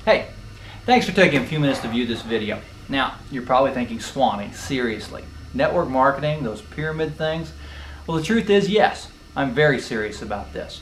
Hey, thanks for taking a few minutes to view this video. Now, you're probably thinking, Swanee, seriously, network marketing, those pyramid things? Well, the truth is, yes, I'm very serious about this.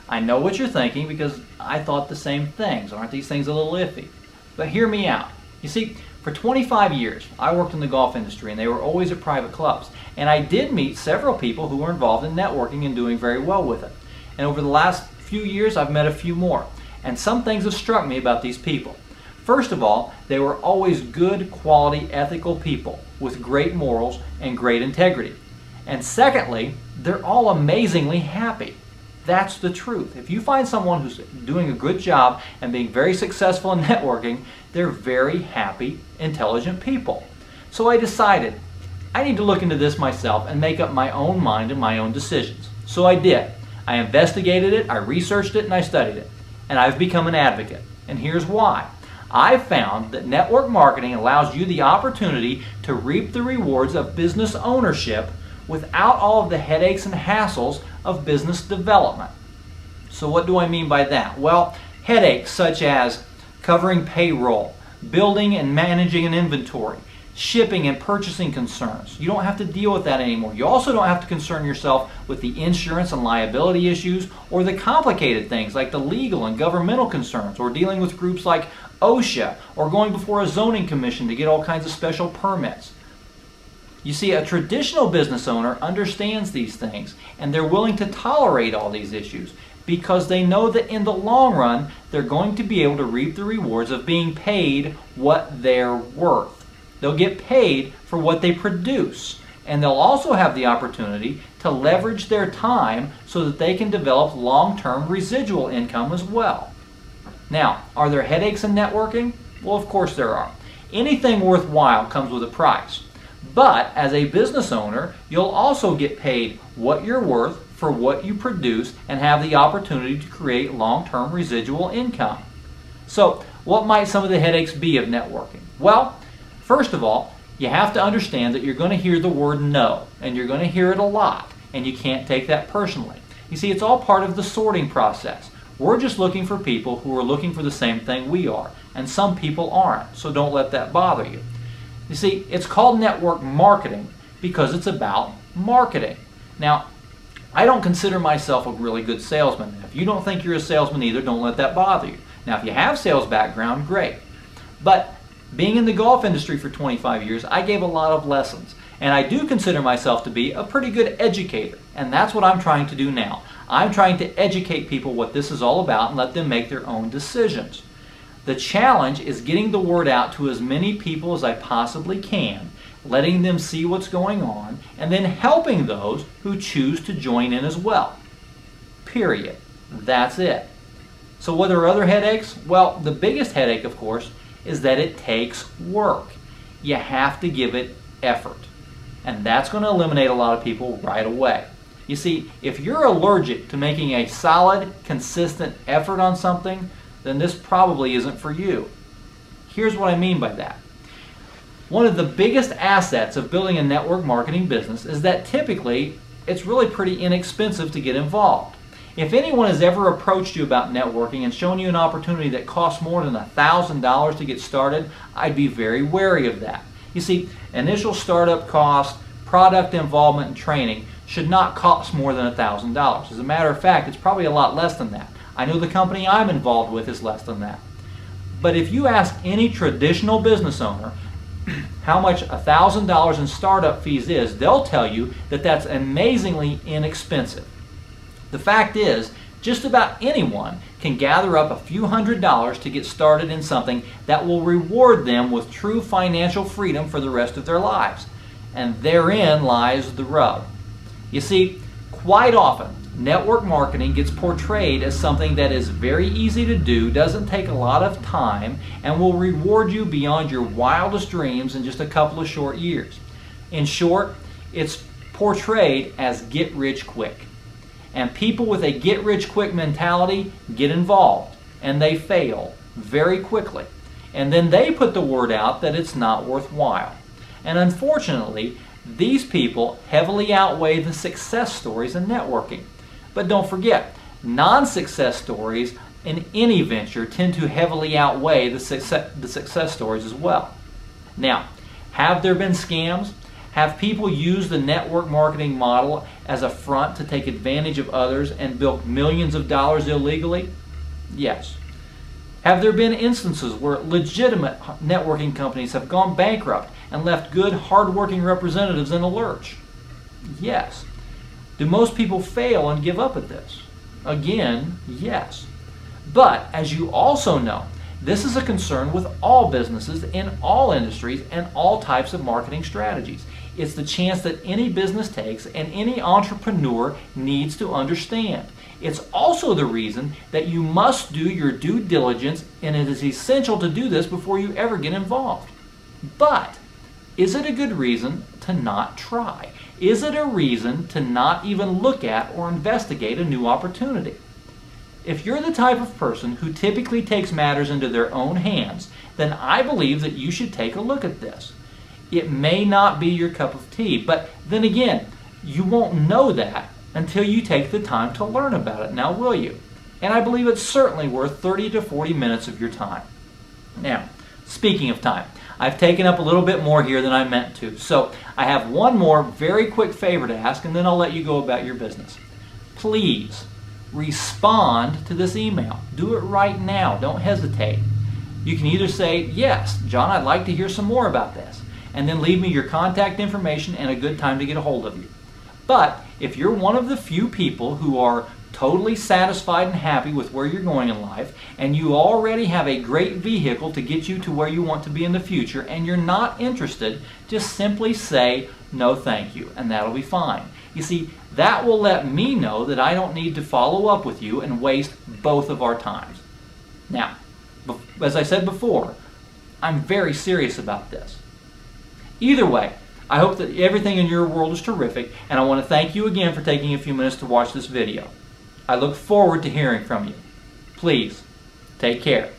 I know what you're thinking because I thought the same things. Aren't these things a little iffy? But hear me out. You see, for 25 years, I worked in the golf industry, and they were always at private clubs. And I did meet several people who were involved in networking and doing very well with it. And over the last few years, I've met a few more. And some things have struck me about these people. First of all, they were always good, quality, ethical people with great morals and great integrity. And secondly, they're all amazingly happy. That's the truth. If you find someone who's doing a good job and being very successful in networking, they're very happy, intelligent people. So I decided I need to look into this myself and make up my own mind and my own decisions. So I did. I investigated it, I researched it, and I studied it. And I've become an advocate. And here's why. I've found that network marketing allows you the opportunity to reap the rewards of business ownership without all of the headaches and hassles of business development. So what do I mean by that? Well, headaches such as covering payroll, building and managing an inventory, shipping and purchasing concerns. You don't have to deal with that anymore. You also don't have to concern yourself with the insurance and liability issues or the complicated things like the legal and governmental concerns or dealing with groups like OSHA or going before a zoning commission to get all kinds of special permits. You see, a traditional business owner understands these things and they're willing to tolerate all these issues because they know that in the long run they're going to be able to reap the rewards of being paid what they're worth. They'll get paid for what they produce, and they'll also have the opportunity to leverage their time so that they can develop long-term residual income as well. Now, are there headaches in networking? Well, of course there are. Anything worthwhile comes with a price. But as a business owner, you'll also get paid what you're worth for what you produce and have the opportunity to create long-term residual income. So, what might some of the headaches be of networking? Well, first of all, you have to understand that you're going to hear the word no, and you're going to hear it a lot, and you can't take that personally. You see, it's all part of the sorting process. We're just looking for people who are looking for the same thing we are, and some people aren't, so don't let that bother you. You see, it's called network marketing because it's about marketing. Now, I don't consider myself a really good salesman. If you don't think you're a salesman either, don't let that bother you. Now, if you have sales background, great. But being in the golf industry for 25 years, I gave a lot of lessons. And I do consider myself to be a pretty good educator. And that's what I'm trying to do now. I'm trying to educate people what this is all about and let them make their own decisions. The challenge is getting the word out to as many people as I possibly can, letting them see what's going on, and then helping those who choose to join in as well. Period. That's it. So what are other headaches? Well, the biggest headache, of course, is that it takes work. You have to give it effort. And that's going to eliminate a lot of people right away. You see, if you're allergic to making a solid, consistent effort on something, then this probably isn't for you. Here's what I mean by that. One of the biggest assets of building a network marketing business is that typically it's really pretty inexpensive to get involved. If anyone has ever approached you about networking and shown you an opportunity that costs more than $1,000 to get started, I'd be very wary of that. You see, initial startup costs, product involvement, and training should not cost more than $1,000. As a matter of fact, it's probably a lot less than that. I know the company I'm involved with is less than that. But if you ask any traditional business owner how much $1,000 in startup fees is, they'll tell you that that's amazingly inexpensive. The fact is, just about anyone can gather up a few $100s to get started in something that will reward them with true financial freedom for the rest of their lives. And therein lies the rub. You see, quite often, network marketing gets portrayed as something that is very easy to do, doesn't take a lot of time, and will reward you beyond your wildest dreams in just a couple of short years. In short, it's portrayed as get rich quick. And people with a get-rich-quick mentality get involved, and they fail very quickly. And then they put the word out that it's not worthwhile. And unfortunately, these people heavily outweigh the success stories in networking. But don't forget, non-success stories in any venture tend to heavily outweigh the success stories as well. Now, have there been scams? Have people used the network marketing model as a front to take advantage of others and bilk millions of dollars illegally? Yes. Have there been instances where legitimate networking companies have gone bankrupt and left good, hard-working representatives in a lurch? Yes. Do most people fail and give up at this? Again, yes. But, as you also know, this is a concern with all businesses in all industries and all types of marketing strategies. It's the chance that any business takes and any entrepreneur needs to understand. It's also the reason that you must do your due diligence, and it is essential to do this before you ever get involved. But is it a good reason to not try? Is it a reason to not even look at or investigate a new opportunity? If you're the type of person who typically takes matters into their own hands, then I believe that you should take a look at this. It may not be your cup of tea, but then again, you won't know that until you take the time to learn about it, now will you? And I believe it's certainly worth 30 to 40 minutes of your time. Now, speaking of time, I've taken up a little bit more here than I meant to, so I have one more very quick favor to ask, and then I'll let you go about your business. Please respond to this email. Do it right now. Don't hesitate. You can either say, yes, John, I'd like to hear some more about this, and then leave me your contact information and a good time to get a hold of you. But if you're one of the few people who are totally satisfied and happy with where you're going in life, and you already have a great vehicle to get you to where you want to be in the future, and you're not interested, just simply say, no thank you, and that'll be fine. You see, that will let me know that I don't need to follow up with you and waste both of our times. Now, as I said before, I'm very serious about this. Either way, I hope that everything in your world is terrific, and I want to thank you again for taking a few minutes to watch this video. I look forward to hearing from you. Please, take care.